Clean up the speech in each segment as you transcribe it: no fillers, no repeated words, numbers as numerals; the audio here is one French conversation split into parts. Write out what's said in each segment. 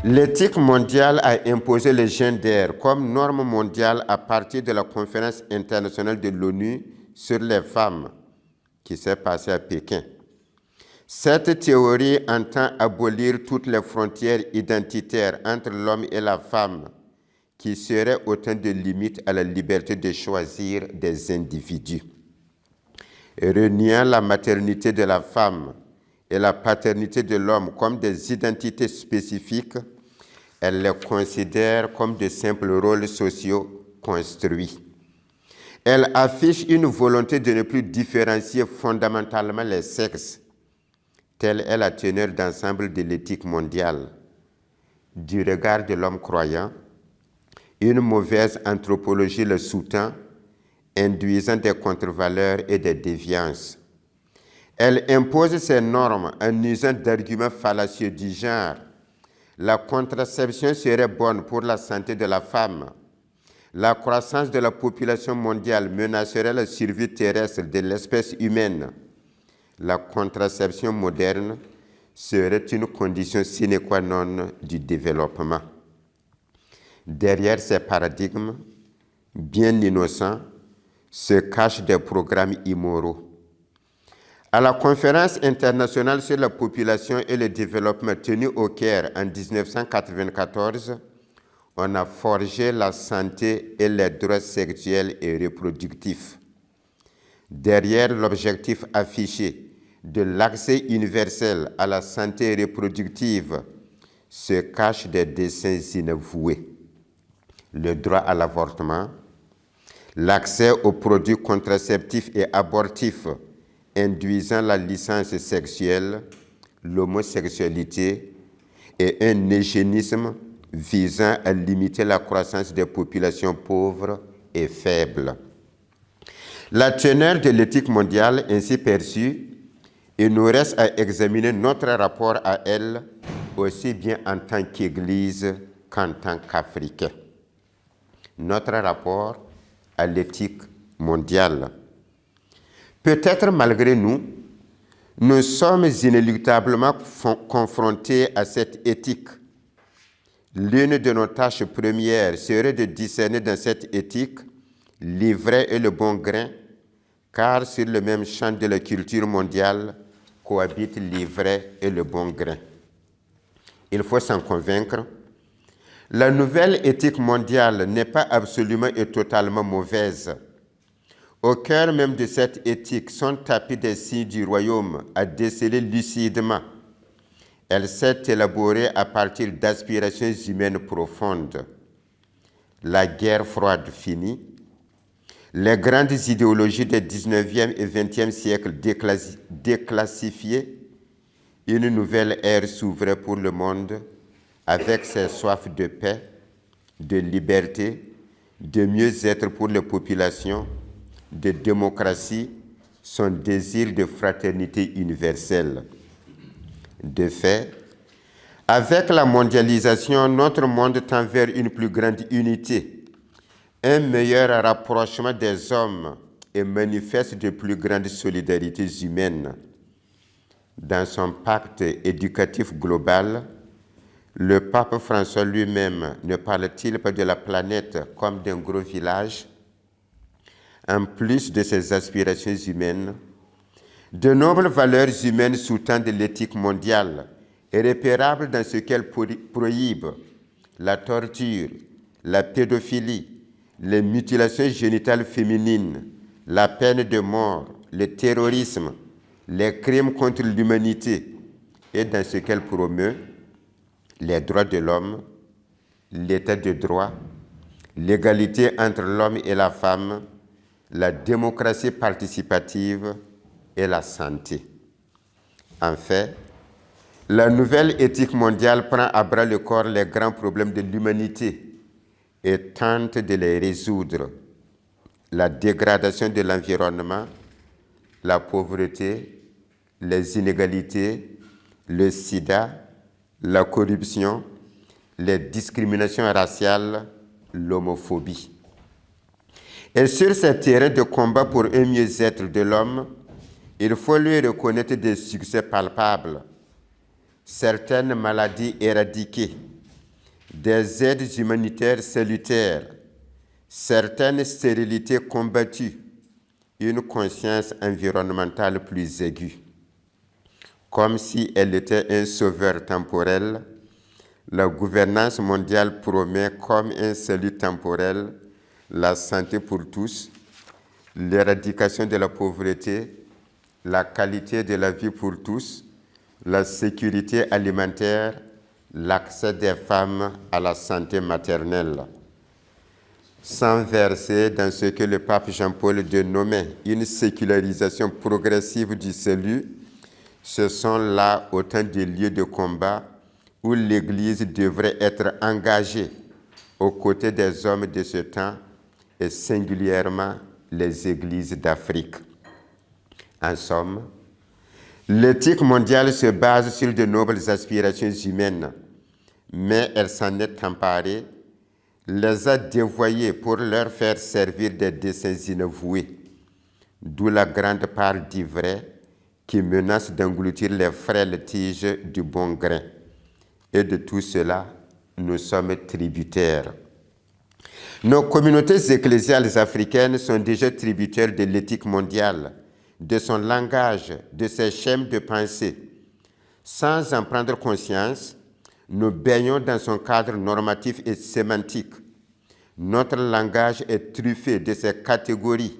L'éthique mondiale a imposé le gender comme norme mondiale à partir de la conférence internationale de l'ONU sur les femmes qui s'est passée à Pékin. Cette théorie entend abolir toutes les frontières identitaires entre l'homme et la femme qui seraient autant de limites à la liberté de choisir des individus. Reniant la maternité de la femme et la paternité de l'homme comme des identités spécifiques, elle les considère comme de simples rôles sociaux construits. Elle affiche une volonté de ne plus différencier fondamentalement les sexes. Telle est la teneur d'ensemble de l'éthique mondiale. Du regard de l'homme croyant, une mauvaise anthropologie le sous-tend, induisant des contre-valeurs et des déviances. Elle impose ses normes en usant d'arguments fallacieux du genre « la contraception serait bonne pour la santé de la femme », la croissance de la population mondiale menacerait la survie terrestre de l'espèce humaine, la contraception moderne serait une condition sine qua non du développement. Derrière ces paradigmes, bien innocents, se cachent des programmes immoraux. À la conférence internationale sur la population et le développement tenue au Caire en 1994, on a forgé la santé et les droits sexuels et reproductifs. Derrière l'objectif affiché de l'accès universel à la santé reproductive se cachent des desseins inavoués. Le droit à l'avortement, l'accès aux produits contraceptifs et abortifs induisant la licence sexuelle, l'homosexualité et un eugénisme visant à limiter la croissance des populations pauvres et faibles. La teneur de l'éthique mondiale ainsi perçue, il nous reste à examiner notre rapport à elle, aussi bien en tant qu'Église qu'en tant qu'Africains. Notre rapport à l'éthique mondiale. Peut-être malgré nous, nous sommes inéluctablement confrontés à cette éthique. L'une de nos tâches premières serait de discerner dans cette éthique l'ivraie et le bon grain, car sur le même champ de la culture mondiale cohabitent l'ivraie et le bon grain. Il faut s'en convaincre. La nouvelle éthique mondiale n'est pas absolument et totalement mauvaise. Au cœur même de cette éthique sont tapis des signes du royaume à déceler lucidement. Elle s'est élaborée à partir d'aspirations humaines profondes. La guerre froide finie, les grandes idéologies des 19e et 20e siècles déclassifiées, une nouvelle ère s'ouvrait pour le monde avec ses soifs de paix, de liberté, de mieux-être pour les populations, de démocratie, son désir de fraternité universelle. De fait, avec la mondialisation, notre monde tend vers une plus grande unité, un meilleur rapprochement des hommes et manifeste de plus grandes solidarités humaines. Dans son pacte éducatif global, le pape François lui-même ne parle-t-il pas de la planète comme d'un gros village? En plus de ses aspirations humaines, de nobles valeurs humaines sous-tendent l'éthique mondiale, irrépérables dans ce qu'elle prohibe, la torture, la pédophilie, les mutilations génitales féminines, la peine de mort, le terrorisme, les crimes contre l'humanité, et dans ce qu'elle promeut, les droits de l'homme, l'état de droit, l'égalité entre l'homme et la femme, la démocratie participative et la santé. En fait, la nouvelle éthique mondiale prend à bras le corps les grands problèmes de l'humanité et tente de les résoudre. La dégradation de l'environnement, la pauvreté, les inégalités, le sida, la corruption, les discriminations raciales, l'homophobie. Et sur ce terrain de combat pour un mieux-être de l'homme, il faut lui reconnaître des succès palpables. Certaines maladies éradiquées, des aides humanitaires salutaires, certaines stérilités combattues, une conscience environnementale plus aiguë. Comme si elle était un sauveur temporel, la gouvernance mondiale promet comme un salut temporel la santé pour tous, l'éradication de la pauvreté, la qualité de la vie pour tous, la sécurité alimentaire, l'accès des femmes à la santé maternelle. Sans verser dans ce que le pape Jean-Paul II nommait une sécularisation progressive du salut, ce sont là autant de lieux de combat où l'Église devrait être engagée aux côtés des hommes de ce temps et singulièrement les églises d'Afrique. En somme, l'éthique mondiale se base sur de nobles aspirations humaines, mais elle s'en est emparée, les a dévoyées pour leur faire servir des desseins inavoués, d'où la grande part d'ivraie qui menace d'engloutir les frêles tiges du bon grain. Et de tout cela, nous sommes tributaires. Nos communautés ecclésiales africaines sont déjà tributaires de l'éthique mondiale, de son langage, de ses schèmes de pensée. Sans en prendre conscience, nous baignons dans son cadre normatif et sémantique. Notre langage est truffé de ces catégories,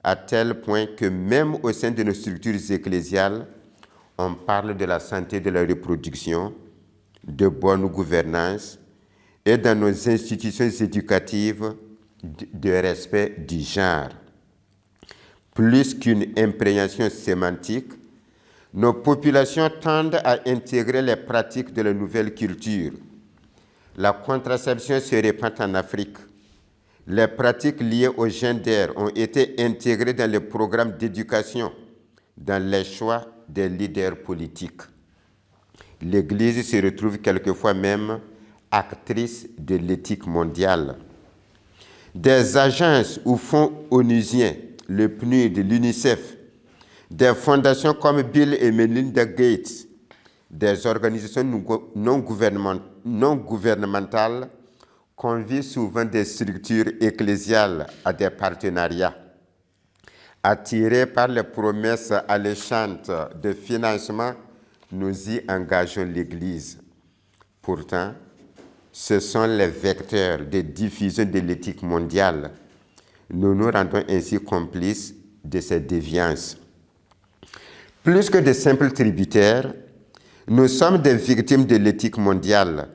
à tel point que même au sein de nos structures ecclésiales, on parle de la santé de la reproduction, de bonne gouvernance, et dans nos institutions éducatives, de respect du genre. Plus qu'une imprégnation sémantique, nos populations tendent à intégrer les pratiques de la nouvelle culture. La contraception se répand en Afrique. Les pratiques liées au gender ont été intégrées dans les programmes d'éducation, dans les choix des leaders politiques. L'Église se retrouve quelquefois même actrice de l'éthique mondiale. Des agences ou fonds onusiens, le PNUD, l'UNICEF, des fondations comme Bill et Melinda Gates, des organisations non gouvernementales convient souvent des structures ecclésiales à des partenariats. Attirés par les promesses alléchantes de financement, nous y engageons l'Église. Pourtant, ce sont les vecteurs de diffusion de l'éthique mondiale. Nous nous rendons ainsi complices de ces déviances. Plus que de simples tributaires, nous sommes des victimes de l'éthique mondiale.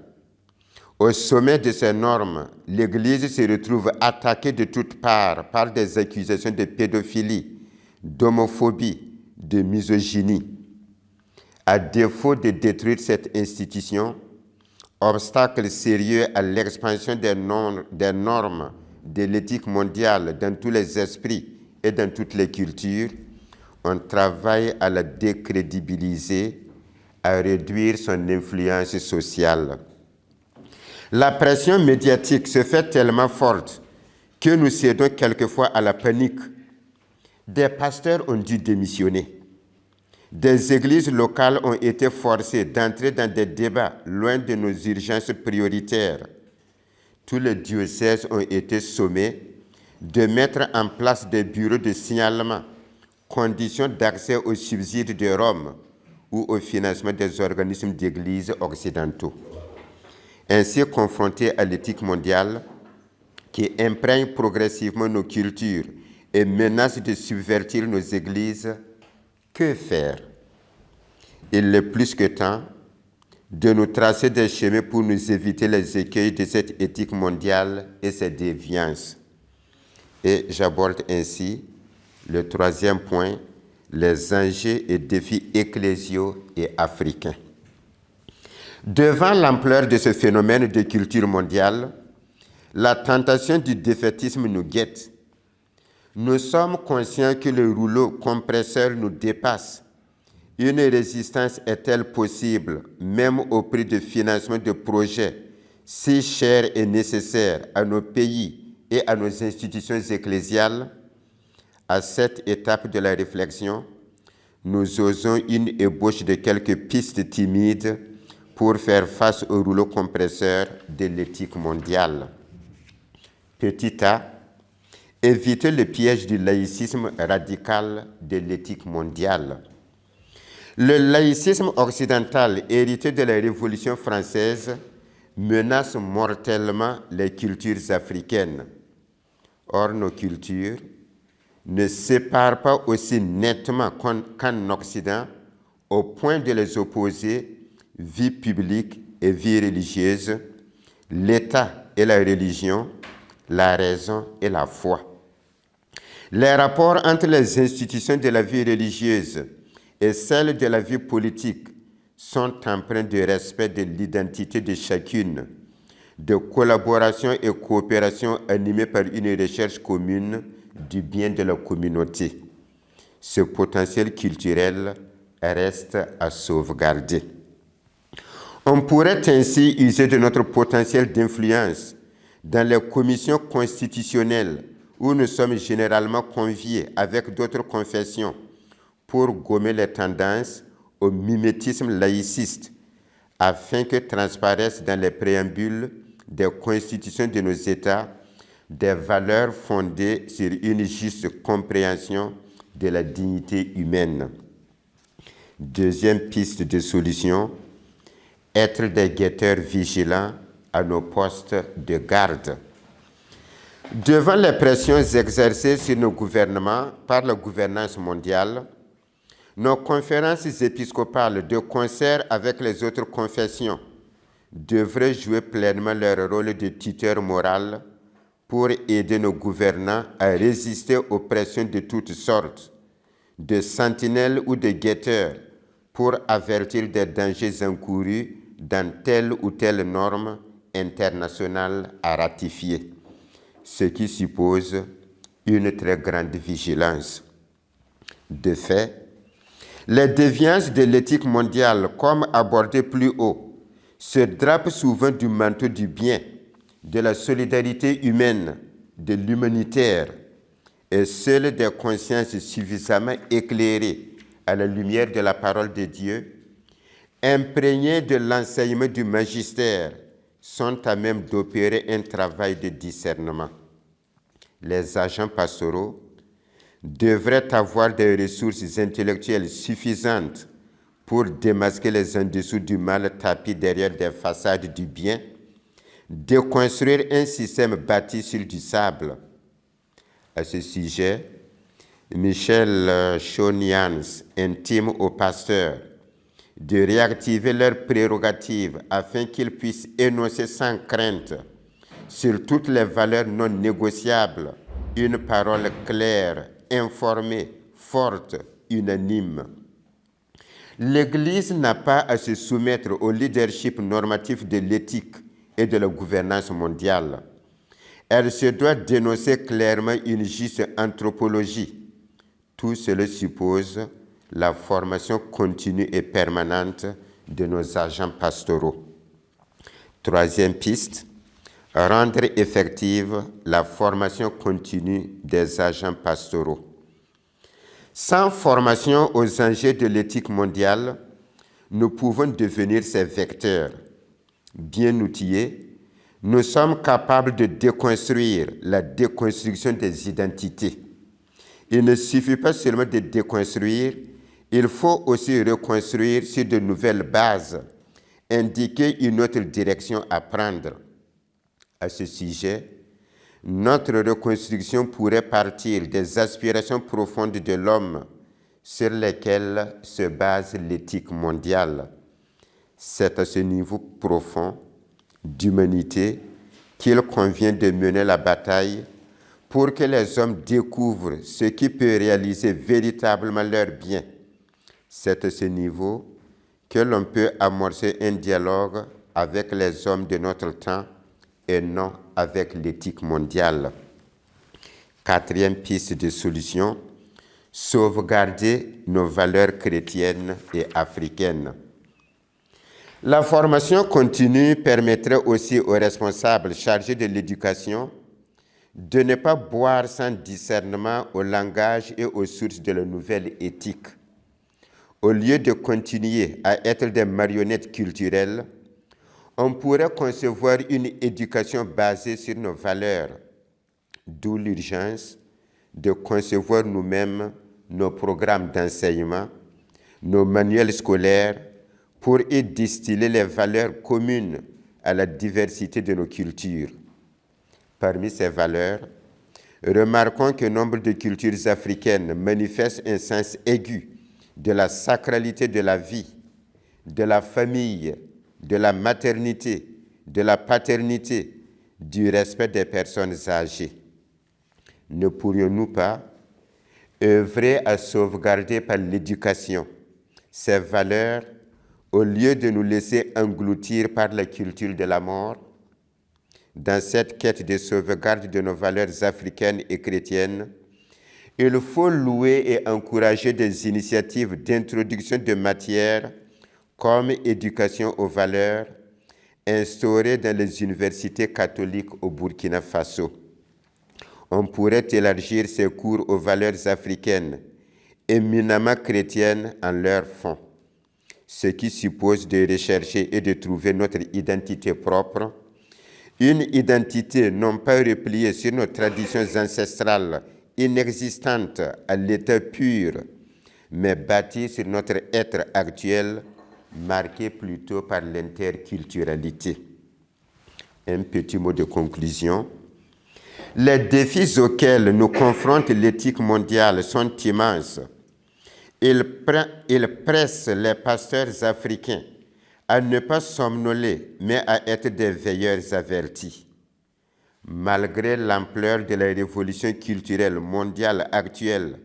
Au sommet de ces normes, l'Église se retrouve attaquée de toutes parts par des accusations de pédophilie, d'homophobie, de misogynie. À défaut de détruire cette institution, obstacle sérieux à l'expansion des normes de l'éthique mondiale dans tous les esprits et dans toutes les cultures, on travaille à la décrédibiliser, à réduire son influence sociale. La pression médiatique se fait tellement forte que nous cédons quelquefois à la panique. Des pasteurs ont dû démissionner. Des églises locales ont été forcées d'entrer dans des débats loin de nos urgences prioritaires. Tous les diocèses ont été sommés de mettre en place des bureaux de signalement, conditions d'accès aux subsides de Rome ou au financement des organismes d'églises occidentaux. Ainsi, confrontés à l'éthique mondiale qui imprègne progressivement nos cultures et menace de subvertir nos églises, que faire? Il est plus que temps de nous tracer des chemins pour nous éviter les écueils de cette éthique mondiale et ses déviances. Et j'aborde ainsi le troisième point, les enjeux et défis ecclésiaux et africains. Devant l'ampleur de ce phénomène de culture mondiale, la tentation du défaitisme nous guette. Nous sommes conscients que le rouleau compresseur nous dépasse. Une résistance est-elle possible, même au prix de financement de projets si chers et nécessaires à nos pays et à nos institutions ecclésiales? À cette étape de la réflexion, nous osons une ébauche de quelques pistes timides pour faire face au rouleau compresseur de l'éthique mondiale. Petit a, éviter le piège du laïcisme radical de l'éthique mondiale. Le laïcisme occidental, hérité de la Révolution française, menace mortellement les cultures africaines. Or, nos cultures ne séparent pas aussi nettement qu'en Occident, au point de les opposer vie publique et vie religieuse, l'État et la religion, la raison et la foi. Les rapports entre les institutions de la vie religieuse et celles de la vie politique sont empreints de respect de l'identité de chacune, de collaboration et coopération animée par une recherche commune du bien de la communauté. Ce potentiel culturel reste à sauvegarder. On pourrait ainsi user de notre potentiel d'influence dans les commissions constitutionnelles où nous sommes généralement conviés avec d'autres confessions pour gommer les tendances au mimétisme laïciste afin que transparaissent dans les préambules des constitutions de nos États des valeurs fondées sur une juste compréhension de la dignité humaine. Deuxième piste de solution, être des guetteurs vigilants à nos postes de garde. Devant les pressions exercées sur nos gouvernements par la gouvernance mondiale, nos conférences épiscopales, de concert avec les autres confessions, devraient jouer pleinement leur rôle de tuteur moral pour aider nos gouvernants à résister aux pressions de toutes sortes, de sentinelles ou de guetteurs, pour avertir des dangers encourus dans telle ou telle norme internationale à ratifier, ce qui suppose une très grande vigilance. De fait, les déviances de l'éthique mondiale, comme abordées plus haut, se drapent souvent du manteau du bien, de la solidarité humaine, de l'humanitaire, et seules des consciences suffisamment éclairées à la lumière de la parole de Dieu, imprégnées de l'enseignement du magistère, sont à même d'opérer un travail de discernement. Les agents pastoraux devraient avoir des ressources intellectuelles suffisantes pour démasquer les en-dessous du mal tapis derrière des façades du bien, déconstruire un système bâti sur du sable. À ce sujet, Michel Chonians intime aux pasteurs de réactiver leurs prérogatives afin qu'ils puissent énoncer sans crainte sur toutes les valeurs non négociables une parole claire, informée, forte, unanime. L'Église n'a pas à se soumettre au leadership normatif de l'éthique et de la gouvernance mondiale. Elle se doit dénoncer clairement une juste anthropologie. Tout cela suppose la formation continue et permanente de nos agents pastoraux. Troisième piste, rendre effective la formation continue des agents pastoraux. Sans formation aux enjeux de l'éthique mondiale, nous pouvons devenir ces vecteurs. Bien outillés, nous sommes capables de déconstruire la déconstruction des identités. Il ne suffit pas seulement de déconstruire, il faut aussi reconstruire sur de nouvelles bases, indiquer une autre direction à prendre. À ce sujet, notre reconstruction pourrait partir des aspirations profondes de l'homme sur lesquelles se base l'éthique mondiale. C'est à ce niveau profond d'humanité qu'il convient de mener la bataille pour que les hommes découvrent ce qui peut réaliser véritablement leur bien. C'est à ce niveau que l'on peut amorcer un dialogue avec les hommes de notre temps et non avec l'éthique mondiale. Quatrième piste de solution, sauvegarder nos valeurs chrétiennes et africaines. La formation continue permettrait aussi aux responsables chargés de l'éducation de ne pas boire sans discernement au langage et aux sources de la nouvelle éthique. au lieu de continuer à être des marionnettes culturelles, on pourrait concevoir une éducation basée sur nos valeurs, d'où l'urgence de concevoir nous-mêmes nos programmes d'enseignement, nos manuels scolaires, pour y distiller les valeurs communes à la diversité de nos cultures. Parmi ces valeurs, remarquons que nombre de cultures africaines manifestent un sens aigu de la sacralité de la vie, de la famille, de la maternité, de la paternité, du respect des personnes âgées. Ne pourrions-nous pas œuvrer à sauvegarder par l'éducation ces valeurs au lieu de nous laisser engloutir par la culture de la mort? Dans cette quête de sauvegarde de nos valeurs africaines et chrétiennes, il faut louer et encourager des initiatives d'introduction de matières comme éducation aux valeurs, instaurées dans les universités catholiques au Burkina Faso. On pourrait élargir ces cours aux valeurs africaines, éminemment chrétiennes en leur fond, ce qui suppose de rechercher et de trouver notre identité propre, une identité non pas repliée sur nos traditions ancestrales inexistantes à l'état pur, mais bâtie sur notre être actuel, marqué plutôt par l'interculturalité. Un petit mot de conclusion. Les défis auxquels nous confronte l'éthique mondiale sont immenses. Ils pressent les pasteurs africains à ne pas somnoler, mais à être des veilleurs avertis. Malgré l'ampleur de la révolution culturelle mondiale actuelle,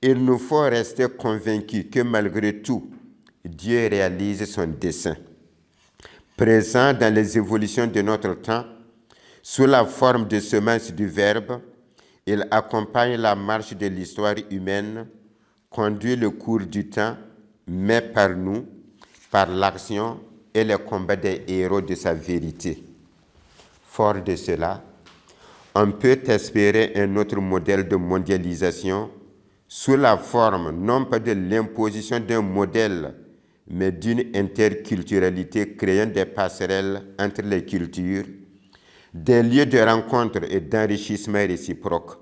il nous faut rester convaincus que malgré tout, Dieu réalise son dessein. Présent dans les évolutions de notre temps, sous la forme de semences du Verbe, il accompagne la marche de l'histoire humaine, conduit le cours du temps, mais par nous, par l'action et le combat des héros de sa vérité. Fort de cela, on peut espérer un autre modèle de mondialisation sous la forme non pas de l'imposition d'un modèle, mais d'une interculturalité créant des passerelles entre les cultures, des lieux de rencontre et d'enrichissement réciproque.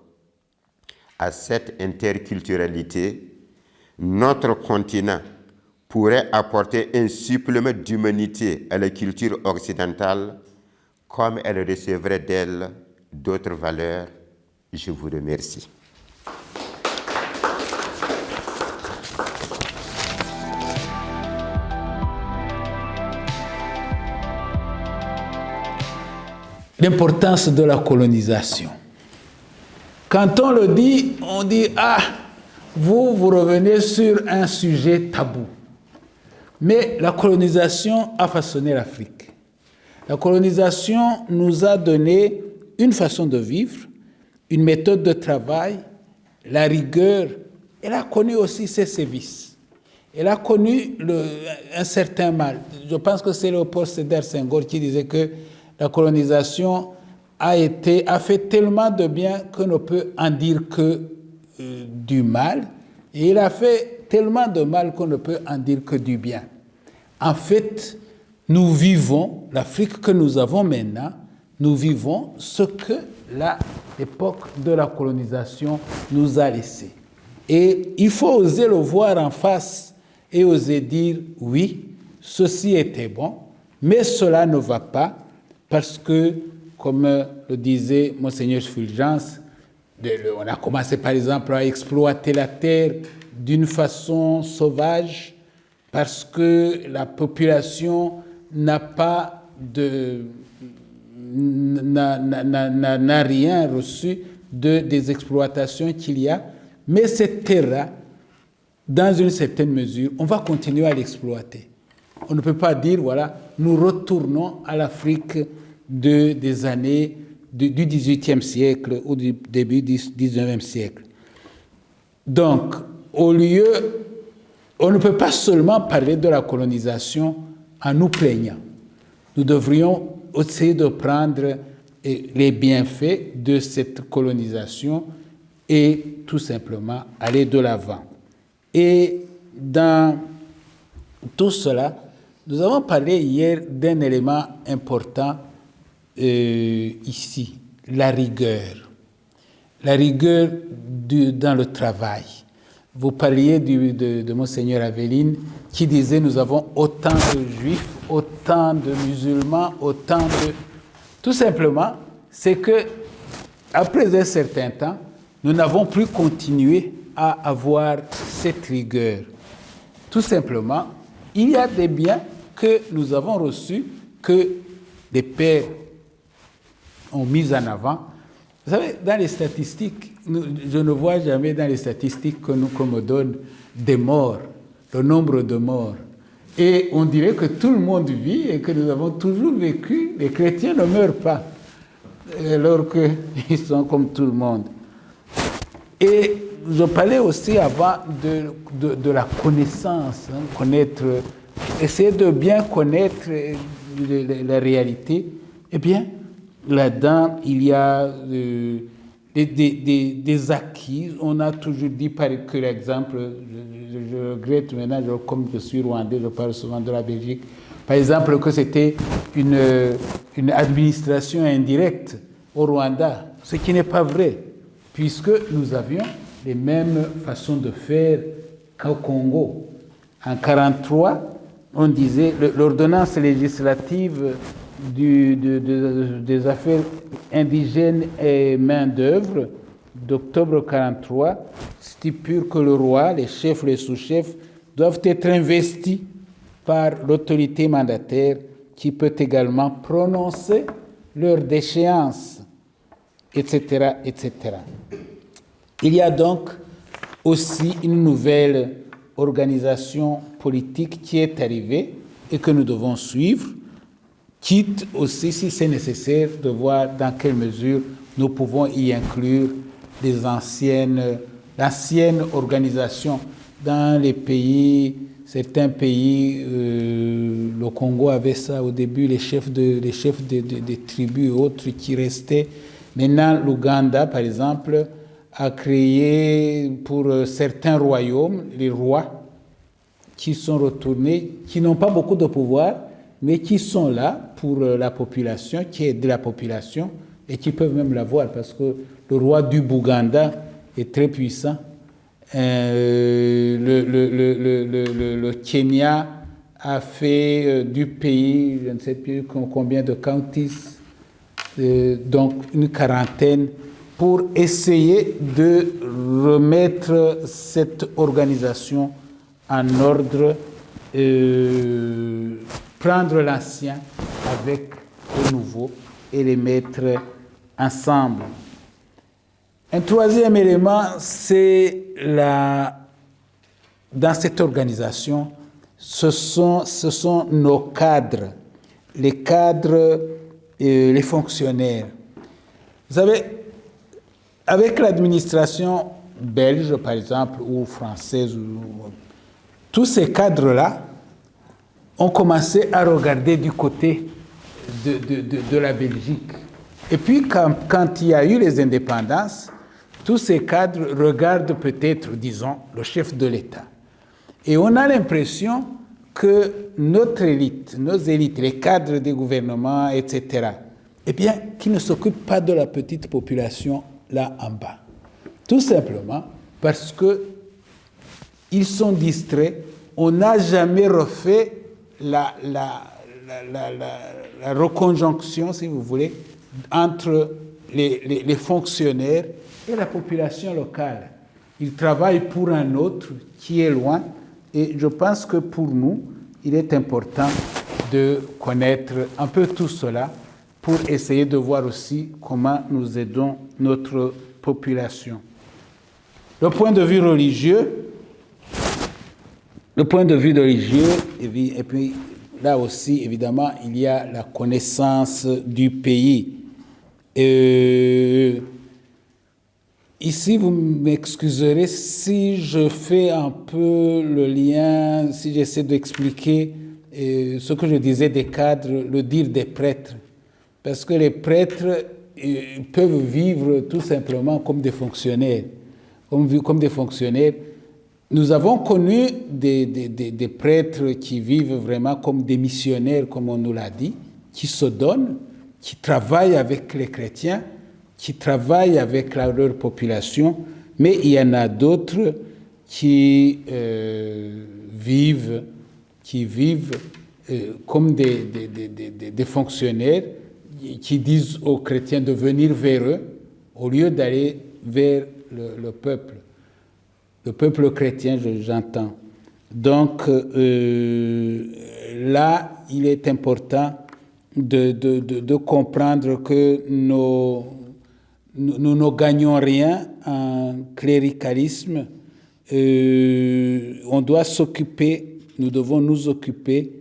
À cette interculturalité, notre continent pourrait apporter un supplément d'humanité à la culture occidentale, comme elle recevrait d'elle d'autres valeurs. Je vous remercie. L'importance de la colonisation. Quand on le dit, on dit « Ah, vous revenez sur un sujet tabou ». Mais la colonisation a façonné l'Afrique. La colonisation nous a donné une façon de vivre, une méthode de travail, la rigueur. Elle a connu aussi ses sévices. Elle a connu un certain mal. Je pense que c'est Léopold Sédar Senghor qui disait que la colonisation a fait tellement de bien qu'on ne peut en dire que du mal. Et il a fait tellement de mal qu'on ne peut en dire que du bien. En fait, nous vivons, l'Afrique que nous avons maintenant, nous vivons ce que l'époque de la colonisation nous a laissé. Et il faut oser le voir en face et oser dire oui, ceci était bon, mais cela ne va pas parce que, comme le disait Monseigneur Fulgence, on a commencé par exemple à exploiter la terre d'une façon sauvage parce que la population n'a rien reçu des exploitations qu'il y a. Mais cette terre-là, dans une certaine mesure, on va continuer à l'exploiter. On ne peut pas dire, voilà, nous retournons à l'Afrique des années du XVIIIe siècle ou du début du XIXe siècle. Donc, on ne peut pas seulement parler de la colonisation en nous plaignant. Nous devrions essayer de prendre les bienfaits de cette colonisation et tout simplement aller de l'avant. Et dans tout cela, nous avons parlé hier d'un élément important ici, la rigueur. La rigueur dans le travail. Vous parliez de Monseigneur Aveline qui disait nous avons autant de juifs, autant de musulmans, autant de... Tout simplement, c'est que après un certain temps, nous n'avons plus continué à avoir cette rigueur. Tout simplement, il y a des biens que nous avons reçus, que les pères ont mis en avant. Vous savez, dans les statistiques, je ne vois jamais dans les statistiques qu'on me donne des morts, le nombre de morts. Et on dirait que tout le monde vit et que nous avons toujours vécu. Les chrétiens ne meurent pas, alors qu'ils sont comme tout le monde. Et je parlais aussi avant de la connaissance, essayer de bien connaître la réalité. Eh bien, là-dedans, il y a des acquis. On a toujours dit, par exemple, je regrette maintenant, comme je suis rwandais, je parle souvent de la Belgique, par exemple, que c'était une administration indirecte au Rwanda, ce qui n'est pas vrai, puisque nous avions les mêmes façons de faire qu'au Congo. En 1943, on disait l'ordonnance législative des affaires indigènes et main-d'œuvre d'octobre 1943 stipule que le roi, les chefs, les sous-chefs doivent être investis par l'autorité mandataire qui peut également prononcer leur déchéance, etc., etc. Il y a donc aussi une nouvelle organisation politique qui est arrivée et que nous devons suivre, quitte aussi, si c'est nécessaire, de voir dans quelle mesure nous pouvons y inclure l'ancienne organisation dans les pays, certains pays, le Congo avait ça au début, les chefs des tribus et autres qui restaient. Maintenant, l'Ouganda, par exemple, a créé pour certains royaumes, les rois qui sont retournés, qui n'ont pas beaucoup de pouvoir, mais qui sont là pour la population, qui aident la population et qui peuvent même l'avoir parce que le roi du Bouganda est très puissant. Le Kenya a fait du pays, je ne sais plus combien de counties, donc une quarantaine, pour essayer de remettre cette organisation en ordre, prendre l'ancien avec le nouveau et les mettre ensemble. Un troisième élément, c'est dans cette organisation, ce sont nos cadres, les cadres et les fonctionnaires. Vous savez, avec l'administration belge, par exemple, ou française, tous ces cadres-là ont commencé à regarder du côté de la Belgique. Et puis, quand il y a eu les indépendances, tous ces cadres regardent peut-être, disons, le chef de l'État. Et on a l'impression que notre élite, nos élites, les cadres des gouvernements, etc., eh bien, qui ne s'occupent pas de la petite population là en bas. Tout simplement parce qu'ils sont distraits. On n'a jamais refait la reconjonction, si vous voulez, entre les fonctionnaires et la population locale. Ils travaillent pour un autre qui est loin. Et je pense que pour nous, il est important de connaître un peu tout cela pour essayer de voir aussi comment nous aidons notre population. Le point de vue religieux, et puis là aussi, évidemment, il y a la connaissance du pays. Ici, vous m'excuserez si je fais un peu le lien, si j'essaie d'expliquer ce que je disais des cadres, le dire des prêtres. Parce que les prêtres peuvent vivre tout simplement comme des fonctionnaires. Comme des fonctionnaires, nous avons connu des prêtres qui vivent vraiment comme des missionnaires, comme on nous l'a dit, qui se donnent, qui travaillent avec les chrétiens, qui travaillent avec leur population, mais il y en a d'autres qui vivent comme des fonctionnaires qui disent aux chrétiens de venir vers eux au lieu d'aller vers le peuple chrétien, j'entends. Donc là, il est important de comprendre que nous ne gagnons rien en cléricalisme. On doit nous devons nous occuper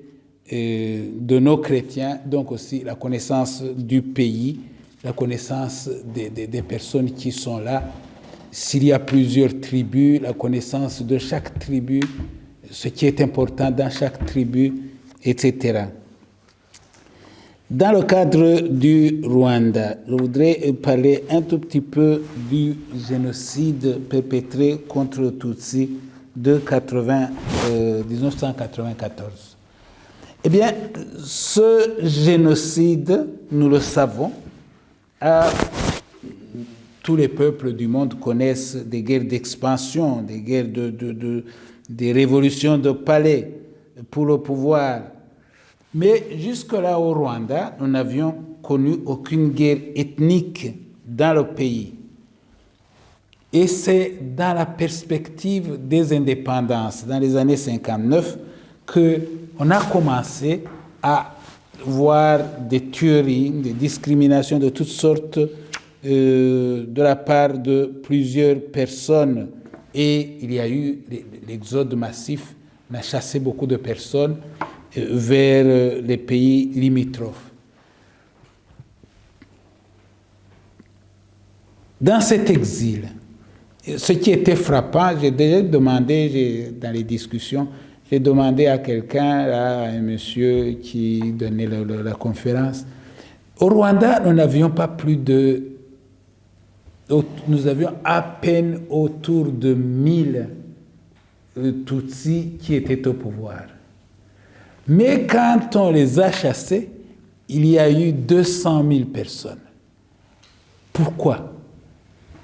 de nos chrétiens, donc aussi la connaissance du pays, la connaissance des personnes qui sont là. S'il y a plusieurs tribus, la connaissance de chaque tribu, ce qui est important dans chaque tribu, etc. Dans le cadre du Rwanda, je voudrais parler un tout petit peu du génocide perpétré contre les Tutsis de 1994. Eh bien, ce génocide, nous le savons, tous les peuples du monde connaissent des guerres d'expansion, des guerres des révolutions de palais pour le pouvoir. Mais jusque-là au Rwanda, nous n'avions connu aucune guerre ethnique dans le pays. Et c'est dans la perspective des indépendances, dans les années 59, qu'on a commencé à voir des tueries, des discriminations de toutes sortes de la part de plusieurs personnes. Et il y a eu l'exode massif, on a chassé beaucoup de personnes vers les pays limitrophes. Dans cet exil, ce qui était frappant, j'ai déjà demandé, dans les discussions, j'ai demandé à quelqu'un, à un monsieur qui donnait la conférence, au Rwanda, nous n'avions pas nous avions à peine autour de 1000 Tutsis qui étaient au pouvoir. Mais quand on les a chassés, il y a eu 200 000 personnes. Pourquoi?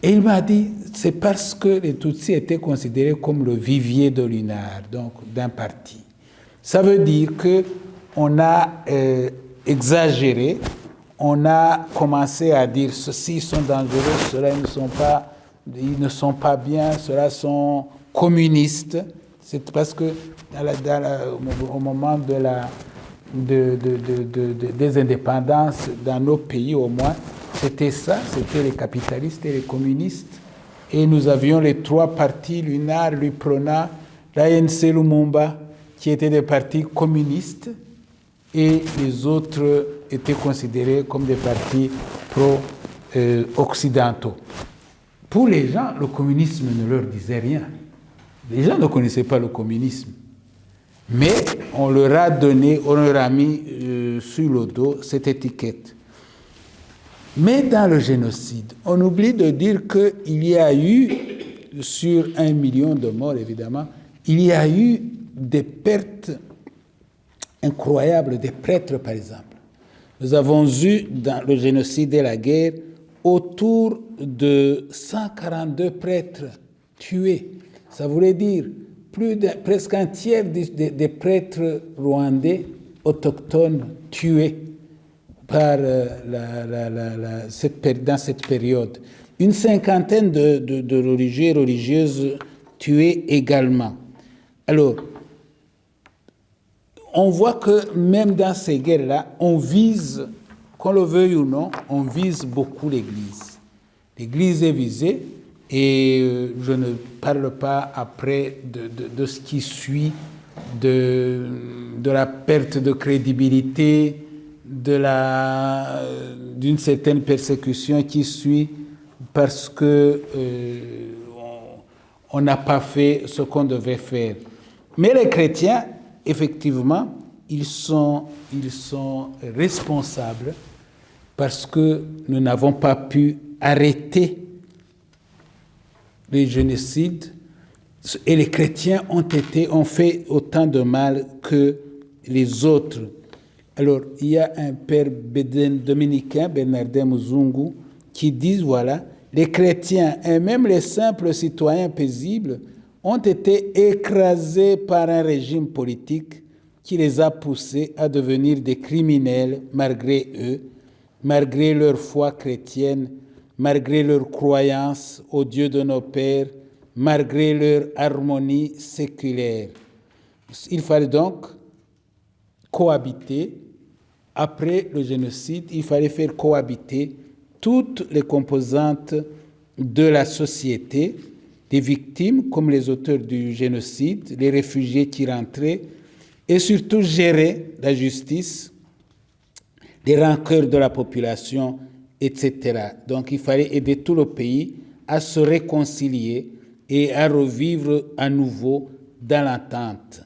Et il m'a dit, c'est parce que les Tutsis étaient considérés comme le vivier de l'UNAR, donc d'un parti. Ça veut dire qu'on a exagéré, on a commencé à dire ceux-ci sont dangereux, ceux-là ils ne sont pas bien, ceux-là sont communistes. C'est parce que au moment des indépendances, dans nos pays au moins, c'était ça, c'était les capitalistes et les communistes. Et nous avions les trois partis, l'UNAR, l'UPRONA, l'ANC Lumumba, qui étaient des partis communistes, et les autres étaient considérés comme des partis pro-occidentaux. Pour les gens, le communisme ne leur disait rien. Les gens ne connaissaient pas le communisme. Mais on leur a mis sur le dos cette étiquette. Mais dans le génocide, on oublie de dire qu'il y a eu, sur 1 million de morts évidemment, il y a eu des pertes incroyables des prêtres par exemple. Nous avons eu dans le génocide et la guerre autour de 142 prêtres tués. Ça voulait dire presque un tiers des prêtres rwandais autochtones tués dans cette période. Une cinquantaine de religieux et religieuses tués également. Alors, on voit que même dans ces guerres-là, on vise, qu'on le veuille ou non, on vise beaucoup l'Église. L'Église est visée, et je ne parle pas après de ce qui suit, de la perte de crédibilité, d'une certaine persécution qui suit parce que on n'a pas fait ce qu'on devait faire. Mais les chrétiens, effectivement, ils sont responsables parce que nous n'avons pas pu arrêter les génocides et les chrétiens ont fait autant de mal que les autres. Alors, il y a un père dominicain, Bernardin Muzungu, qui dit, voilà, les chrétiens et même les simples citoyens paisibles ont été écrasés par un régime politique qui les a poussés à devenir des criminels malgré eux, malgré leur foi chrétienne, malgré leur croyance au Dieu de nos pères, malgré leur harmonie séculaire. Il fallait donc cohabiter. Après le génocide, il fallait faire cohabiter toutes les composantes de la société, les victimes comme les auteurs du génocide, les réfugiés qui rentraient, et surtout gérer la justice, les rancœurs de la population, etc. Donc il fallait aider tout le pays à se réconcilier et à revivre à nouveau dans l'entente.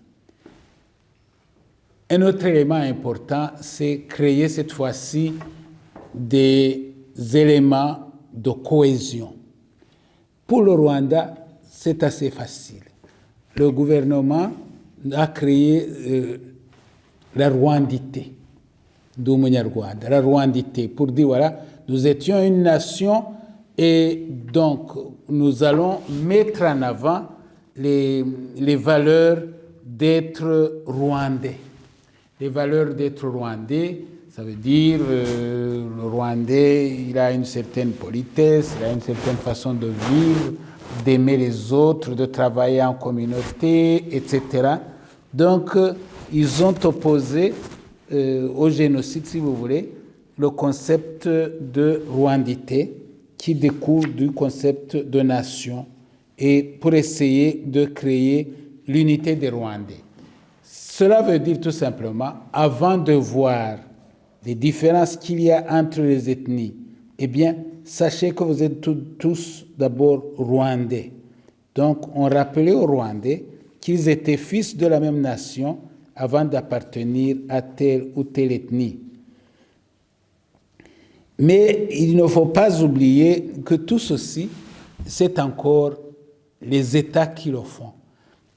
Un autre élément important, c'est créer cette fois-ci des éléments de cohésion. Pour le Rwanda, c'est assez facile. Le gouvernement a créé la rwandité, la rwandité, pour dire voilà, nous étions une nation et donc nous allons mettre en avant les valeurs d'être rwandais. Les valeurs d'être rwandais, ça veut dire le Rwandais, il a une certaine politesse, il a une certaine façon de vivre, d'aimer les autres, de travailler en communauté, etc. Donc, ils ont opposé au génocide, si vous voulez, le concept de rwandité qui découle du concept de nation et pour essayer de créer l'unité des Rwandais. Cela veut dire tout simplement, avant de voir les différences qu'il y a entre les ethnies, eh bien, sachez que vous êtes tous d'abord Rwandais. Donc, on rappelait aux Rwandais qu'ils étaient fils de la même nation avant d'appartenir à telle ou telle ethnie. Mais il ne faut pas oublier que tout ceci, c'est encore les États qui le font.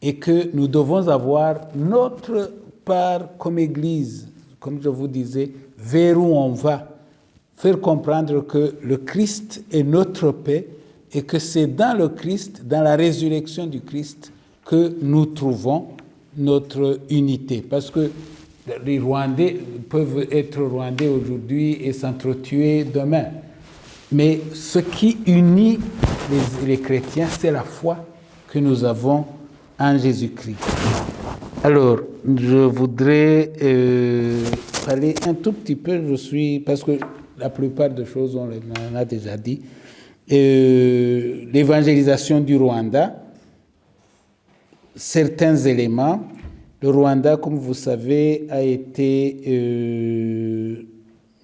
Et que nous devons avoir notre part comme Église, comme je vous disais, vers où on va, faire comprendre que le Christ est notre paix et que c'est dans le Christ, dans la résurrection du Christ, que nous trouvons notre unité. Parce que les Rwandais peuvent être Rwandais aujourd'hui et s'entretuer demain. Mais ce qui unit les chrétiens, c'est la foi que nous avons en Jésus-Christ. Alors, je voudrais parler un tout petit peu, parce que la plupart des choses, on en a déjà dit, l'évangélisation du Rwanda, certains éléments. Le Rwanda, comme vous savez, a été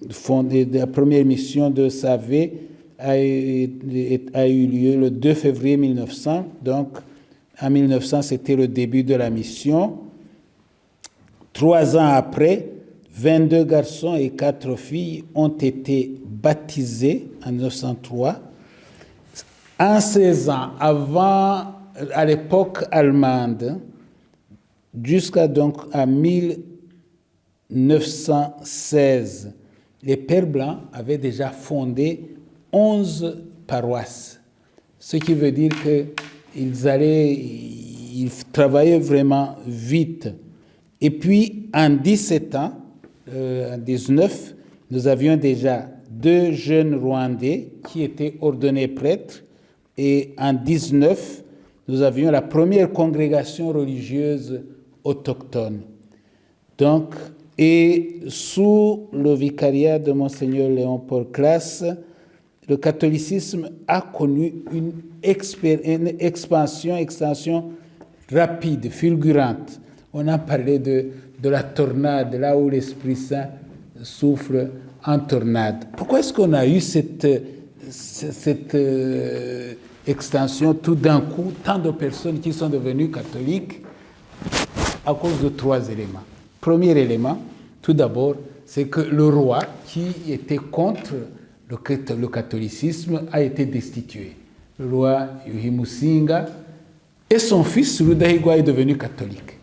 fondé, la première mission de Save a eu lieu le 2 février 1900, donc en 1900, c'était le début de la mission. 3 ans après, 22 garçons et 4 filles ont été baptisés en 1903. En 16 ans, à l'époque allemande, jusqu'à donc à 1916, les Pères Blancs avaient déjà fondé 11 paroisses, ce qui veut dire qu'ils travaillaient vraiment vite. Et puis, en 17 ans, en 19, nous avions déjà 2 jeunes Rwandais qui étaient ordonnés prêtres. Et en 19, nous avions la première congrégation religieuse autochtone. Donc, et sous le vicariat de Monseigneur Léon-Paul Classe, le catholicisme a connu une extension rapide, fulgurante. On a parlé de la tornade, là où l'Esprit Saint souffle en tornade. Pourquoi est-ce qu'on a eu cette extension tout d'un coup, tant de personnes qui sont devenues catholiques? À cause de 3 éléments. Premier élément, tout d'abord, c'est que le roi qui était contre le catholicisme a été destitué. Le roi Yuhi Musinga Et son fils, Rudahigwa, est devenu catholique.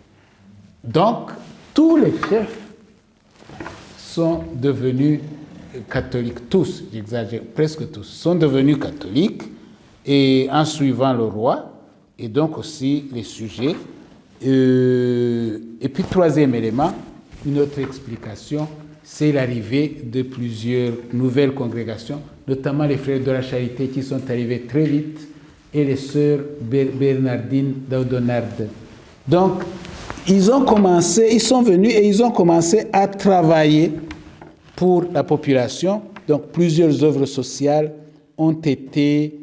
Donc, tous les chefs sont devenus catholiques. Tous, j'exagère, presque tous, sont devenus catholiques et en suivant le roi et donc aussi les sujets. Et puis, troisième élément, une autre explication, c'est l'arrivée de plusieurs nouvelles congrégations, notamment les frères de la charité qui sont arrivés très vite et les sœurs Bernardines d'Audonarde. Donc, ils sont venus et ils ont commencé à travailler pour la population. Donc, plusieurs œuvres sociales ont été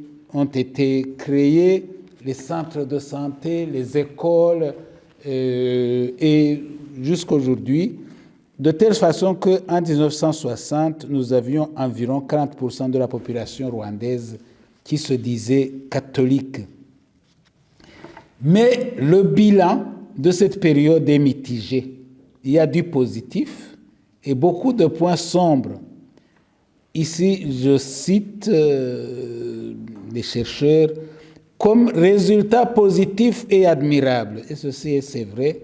créées, les centres de santé, les écoles, et jusqu'à aujourd'hui, de telle façon qu'en 1960, nous avions environ 40% de la population rwandaise qui se disait catholique. Mais le bilan de cette période est mitigé. Il y a du positif et beaucoup de points sombres. Ici, je cite les chercheurs, comme résultat positif et admirable, et ceci c'est vrai,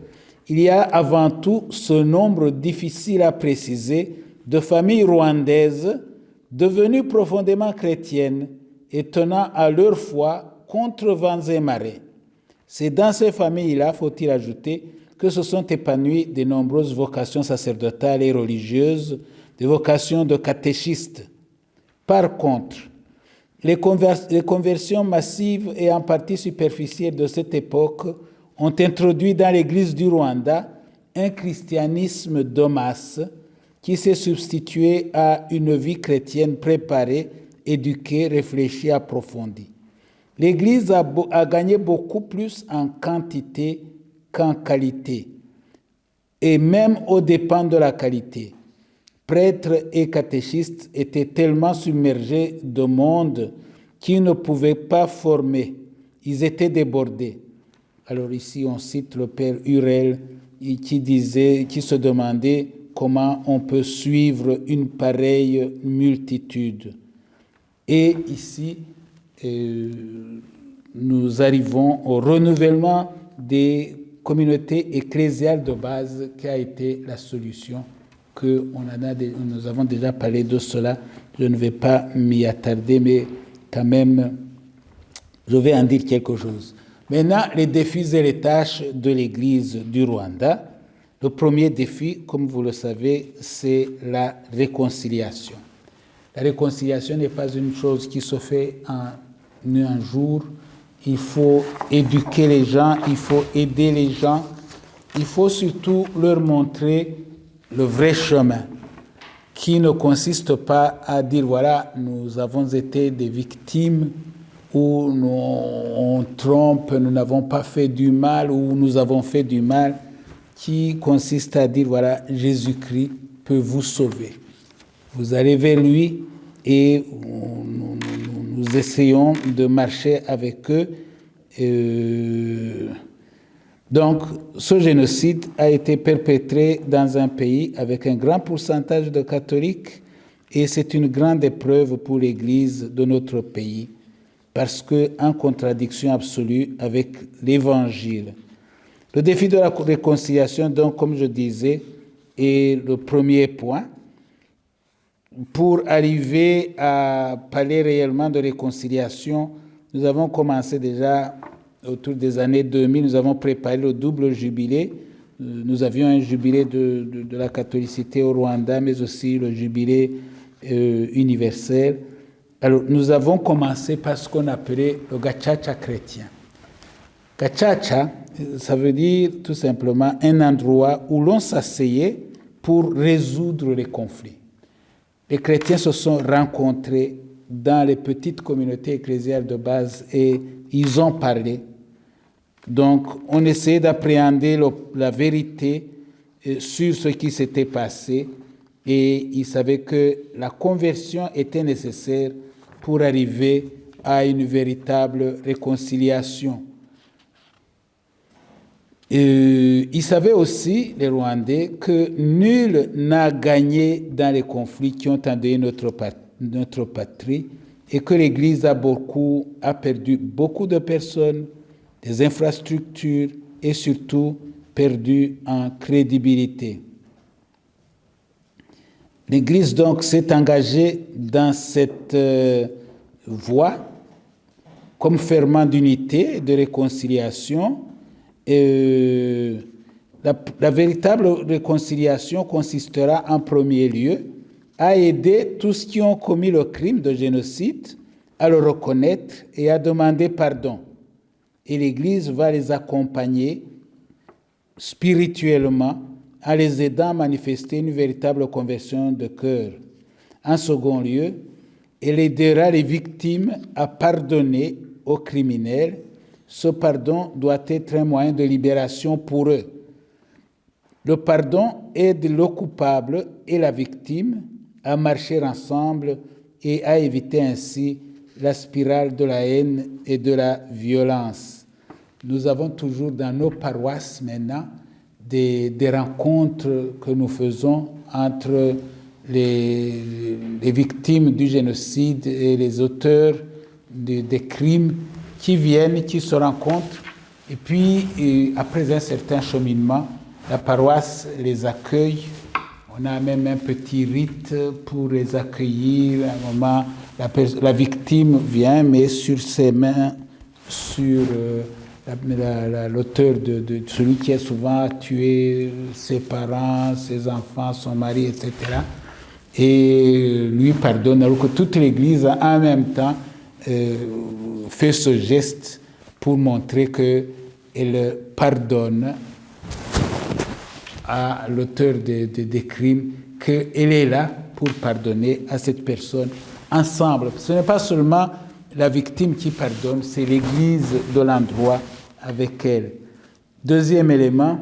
il y a avant tout ce nombre difficile à préciser de familles rwandaises devenues profondément chrétiennes et tenant à leur foi contre vents et marées. C'est dans ces familles-là, faut-il ajouter, que se sont épanouies de nombreuses vocations sacerdotales et religieuses, des vocations de catéchistes. Par contre, les conversions massives et en partie superficielles de cette époque ont introduit dans l'Église du Rwanda un christianisme de masse qui s'est substitué à une vie chrétienne préparée, éduquée, réfléchie, approfondie. L'Église a gagné beaucoup plus en quantité qu'en qualité, et même aux dépens de la qualité. Prêtres et catéchistes étaient tellement submergés de monde qu'ils ne pouvaient pas former. Ils étaient débordés. Alors ici, on cite le père Hurel qui se demandait comment on peut suivre une pareille multitude. Et ici, nous arrivons au renouvellement des communautés ecclésiales de base qui a été la solution nous avons déjà parlé de cela. Je ne vais pas m'y attarder, mais quand même, je vais en dire quelque chose. Maintenant, les défis et les tâches de l'Église du Rwanda. Le premier défi, comme vous le savez, c'est la réconciliation. La réconciliation n'est pas une chose qui se fait en un jour. Il faut éduquer les gens, il faut aider les gens. Il faut surtout leur montrer le vrai chemin, qui ne consiste pas à dire, voilà, nous avons été des victimes, ou on trompe, nous n'avons pas fait du mal, ou nous avons fait du mal, qui consiste à dire, voilà, Jésus-Christ peut vous sauver. Vous allez vers lui et nous essayons de marcher avec eux. Donc, ce génocide a été perpétré dans un pays avec un grand pourcentage de catholiques et c'est une grande épreuve pour l'Église de notre pays parce qu'en contradiction absolue avec l'Évangile. Le défi de la réconciliation, donc, comme je disais, est le premier point. Pour arriver à parler réellement de réconciliation, nous avons commencé déjà autour des années 2000, nous avons préparé le double jubilé. Nous avions un jubilé de la catholicité au Rwanda, mais aussi le jubilé universel. Alors, nous avons commencé par ce qu'on appelait le gacaca chrétien. Gacaca, ça veut dire tout simplement un endroit où l'on s'asseyait pour résoudre les conflits. Les chrétiens se sont rencontrés dans les petites communautés ecclésiales de base et ils ont parlé. Donc, on essayait d'appréhender la vérité sur ce qui s'était passé et ils savaient que la conversion était nécessaire pour arriver à une véritable réconciliation. Ils savaient aussi, les Rwandais, que nul n'a gagné dans les conflits qui ont endeuillé notre patrie et que l'Église a perdu beaucoup de personnes des infrastructures et surtout perdu en crédibilité. L'Église donc s'est engagée dans cette voie comme ferment d'unité et de réconciliation. Et la véritable réconciliation consistera en premier lieu à aider tous ceux qui ont commis le crime de génocide à le reconnaître et à demander pardon. Et l'Église va les accompagner spirituellement en les aidant à manifester une véritable conversion de cœur. En second lieu, elle aidera les victimes à pardonner aux criminels. Ce pardon doit être un moyen de libération pour eux. Le pardon aide le coupable et la victime à marcher ensemble et à éviter ainsi la spirale de la haine et de la violence. Nous avons toujours dans nos paroisses maintenant des rencontres que nous faisons entre les victimes du génocide et les auteurs des crimes qui viennent, qui se rencontrent. Et puis, après un certain cheminement, la paroisse les accueille. On a même un petit rite pour les accueillir. À un moment, la victime vient, mais sur ses mains, sur l'auteur de celui qui a souvent tué ses parents, ses enfants, son mari, etc. Et lui pardonne, alors que toute l'Église, en même temps, fait ce geste pour montrer qu'elle pardonne à l'auteur des crimes, qu'elle est là pour pardonner à cette personne ensemble. Ce n'est pas seulement la victime qui pardonne, c'est l'Église de l'endroit avec elle. Deuxième élément,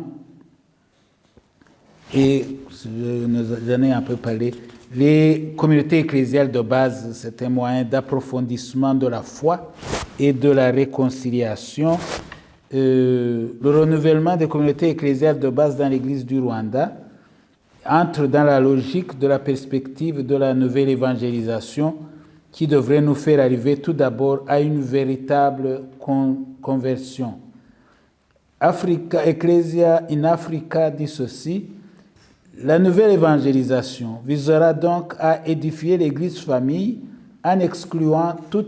et j'en ai un peu parlé, les communautés ecclésiales de base, c'est un moyen d'approfondissement de la foi et de la réconciliation. Le renouvellement des communautés ecclésiales de base dans l'Église du Rwanda entre dans la logique de la perspective de la nouvelle évangélisation qui devrait nous faire arriver tout d'abord à une véritable conversion. Africa, Ecclesia in Africa dit ceci: la nouvelle évangélisation visera donc à édifier l'Église famille en excluant tout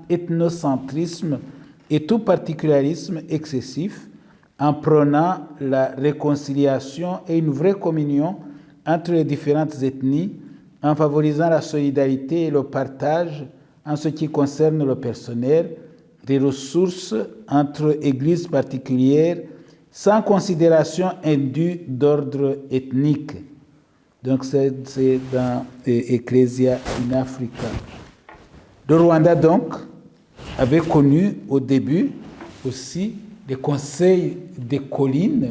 ethnocentrisme et tout particularisme excessif, en prônant la réconciliation et une vraie communion entre les différentes ethnies, en favorisant la solidarité et le partage en ce qui concerne le personnel, des ressources entre églises particulières, sans considération indue d'ordre ethnique. Donc c'est dans Ecclesia in Africa. Le Rwanda donc avait connu au début aussi des conseils des collines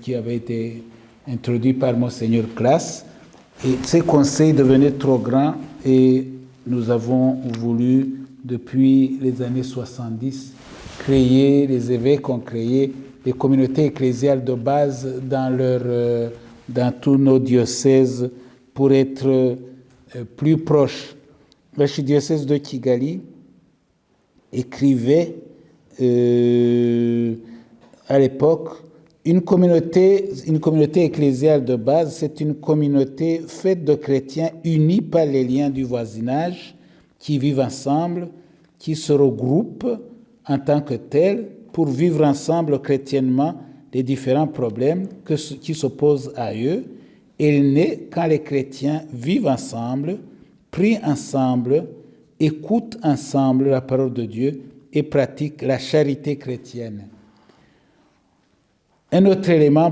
qui avaient été introduits par Monseigneur Classe. Et ces conseils devenaient trop grands et nous avons voulu, depuis les années 70, les évêques ont créé des communautés ecclésiales de base dans tous nos diocèses pour être plus proches. L'archidiocèse de Kigali écrivait à l'époque: une communauté ecclésiale de base, c'est une communauté faite de chrétiens unis par les liens du voisinage, qui vivent ensemble, qui se regroupent en tant que tels pour vivre ensemble chrétiennement les différents problèmes qui s'opposent à eux. Elle naît quand les chrétiens vivent ensemble, prient ensemble, écoutent ensemble la parole de Dieu et pratiquent la charité chrétienne. Un autre élément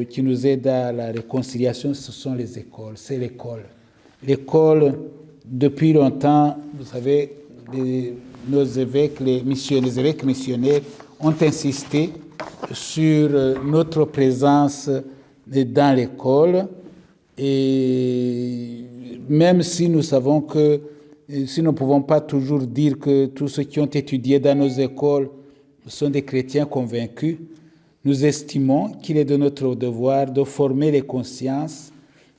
qui nous aide à la réconciliation, ce sont les écoles. C'est l'école. L'école, depuis longtemps, vous savez, nos évêques, les évêques missionnaires ont insisté sur notre présence dans l'école. Et même si nous savons si nous ne pouvons pas toujours dire que tous ceux qui ont étudié dans nos écoles sont des chrétiens convaincus, nous estimons qu'il est de notre devoir de former les consciences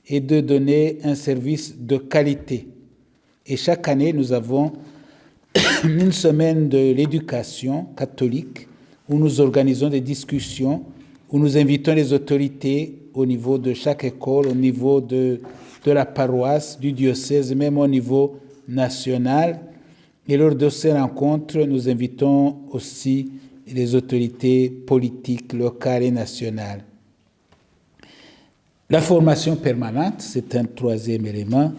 et de donner un service de qualité. Et chaque année, nous avons une semaine de l'éducation catholique où nous organisons des discussions, où nous invitons les autorités au niveau de chaque école, au niveau de la paroisse, du diocèse, même au niveau national. Et lors de ces rencontres, nous invitons aussi les autorités politiques locales et nationales. La formation permanente, c'est un troisième élément.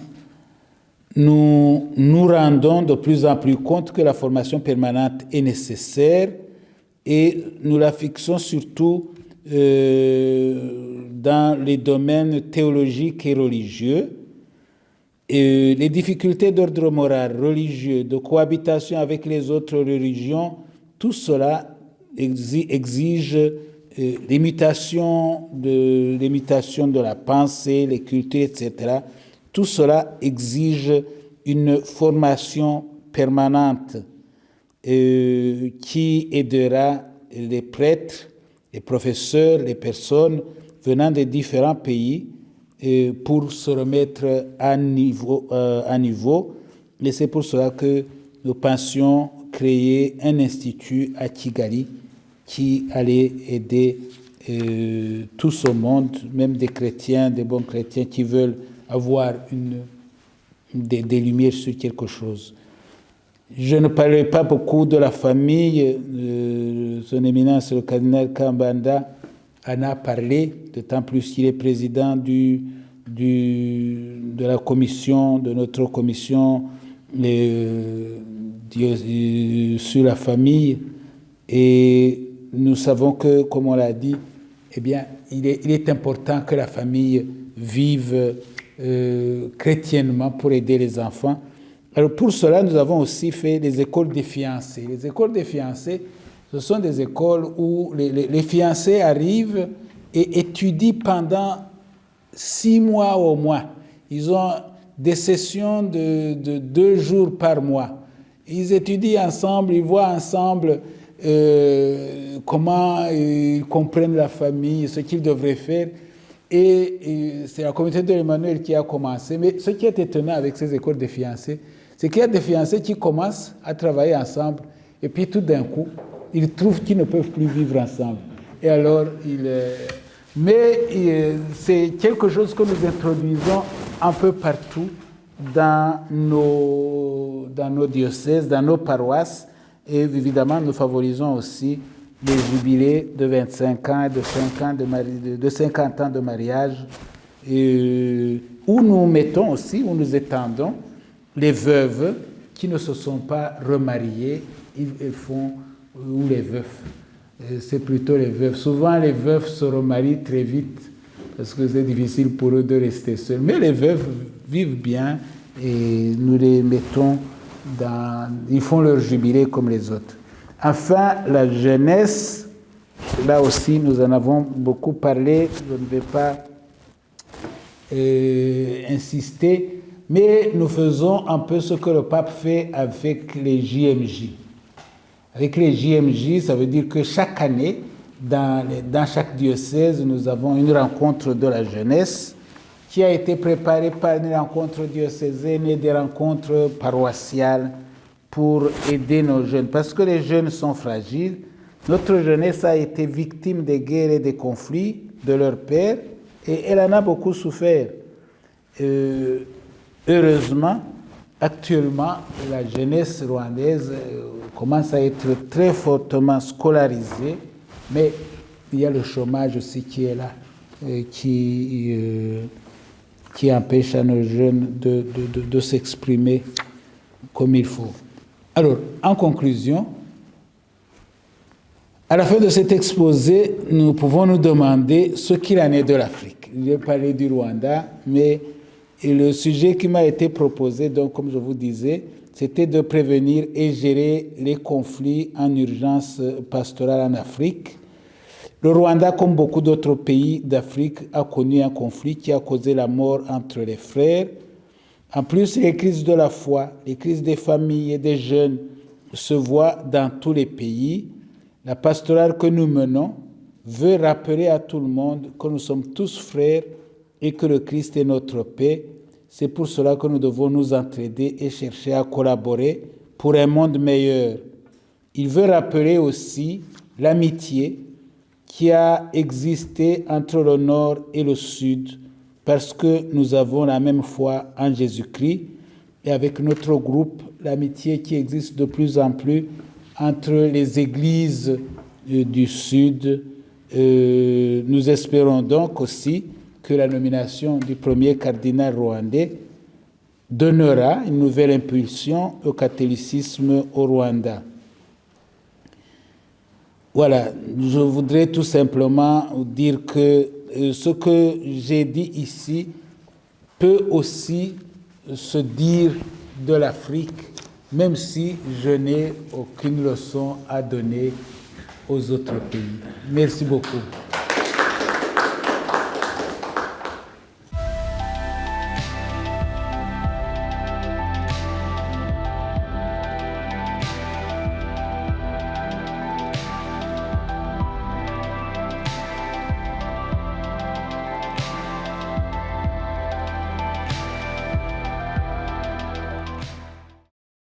Nous nous rendons de plus en plus compte que la formation permanente est nécessaire et nous la fixons surtout dans les domaines théologiques et religieux. Et les difficultés d'ordre moral, religieux, de cohabitation avec les autres religions, tout cela exige l'imitation de la pensée, les cultures, etc. Tout cela exige une formation permanente qui aidera les prêtres, les professeurs, les personnes venant des différents pays pour se remettre à niveau. Et c'est pour cela que nous pensions créer un institut à Kigali qui allait aider tout ce monde, même des chrétiens, des bons chrétiens qui veulent avoir des lumières sur quelque chose. Je ne parlerai pas beaucoup de la famille. Son Éminence, le cardinal Kambanda, en a parlé, d'autant plus qu'il est président de la commission, de notre commission sur la famille. Et nous savons que, comme on l'a dit, eh bien, il est important que la famille vive chrétiennement pour aider les enfants. Alors pour cela, nous avons aussi fait les écoles des fiancés. Les écoles des fiancés, ce sont des écoles où les fiancés arrivent et étudient pendant 6 mois au moins. Ils ont des sessions de 2 jours par mois. Ils étudient ensemble, ils voient ensemble comment ils comprennent la famille, ce qu'ils devraient faire. Et c'est la communauté de l'Emmanuel qui a commencé. Mais ce qui est étonnant avec ces écoles de fiancés, c'est qu'il y a des fiancés qui commencent à travailler ensemble et puis tout d'un coup, ils trouvent qu'ils ne peuvent plus vivre ensemble. Et alors, c'est quelque chose que nous introduisons un peu partout dans nos diocèses, dans nos paroisses. Et évidemment, nous favorisons aussi les jubilés de 25 ans et de 50 ans de mariage, où nous mettons aussi, où nous étendons les veuves qui ne se sont pas remariées, ou les veufs. C'est plutôt les veuves. Souvent, les veufs se remarient très vite parce que c'est difficile pour eux de rester seuls. Mais les veuves vivent bien et nous les mettons ils font leur jubilé comme les autres. Enfin, la jeunesse, là aussi, nous en avons beaucoup parlé. Je ne vais pas insister, mais nous faisons un peu ce que le pape fait avec les JMJ. Avec les JMJ, ça veut dire que chaque année, dans chaque diocèse, nous avons une rencontre de la jeunesse qui a été préparée par une rencontre diocésaine et des rencontres paroissiales pour aider nos jeunes. Parce que les jeunes sont fragiles. Notre jeunesse a été victime des guerres et des conflits de leur père et elle en a beaucoup souffert. Heureusement, actuellement, la jeunesse rwandaise commence à être très fortement scolarisée, mais il y a le chômage aussi qui est là, qui empêche à nos jeunes de s'exprimer comme il faut. Alors, en conclusion, à la fin de cet exposé, nous pouvons nous demander ce qu'il en est de l'Afrique. J'ai parlé du Rwanda, mais le sujet qui m'a été proposé, donc, comme je vous disais, c'était de prévenir et gérer les conflits en urgence pastorale en Afrique. Le Rwanda, comme beaucoup d'autres pays d'Afrique, a connu un conflit qui a causé la mort entre les frères. En plus, les crises de la foi, les crises des familles et des jeunes se voient dans tous les pays. La pastorale que nous menons veut rappeler à tout le monde que nous sommes tous frères et que le Christ est notre paix. C'est pour cela que nous devons nous entraider et chercher à collaborer pour un monde meilleur. Il veut rappeler aussi l'amitié qui a existé entre le Nord et le Sud parce que nous avons la même foi en Jésus-Christ et avec notre groupe, l'amitié qui existe de plus en plus entre les églises du Sud. Nous espérons donc aussi que la nomination du premier cardinal rwandais donnera une nouvelle impulsion au catholicisme au Rwanda. Voilà, je voudrais tout simplement dire que ce que j'ai dit ici peut aussi se dire de l'Afrique, même si je n'ai aucune leçon à donner aux autres pays. Merci beaucoup.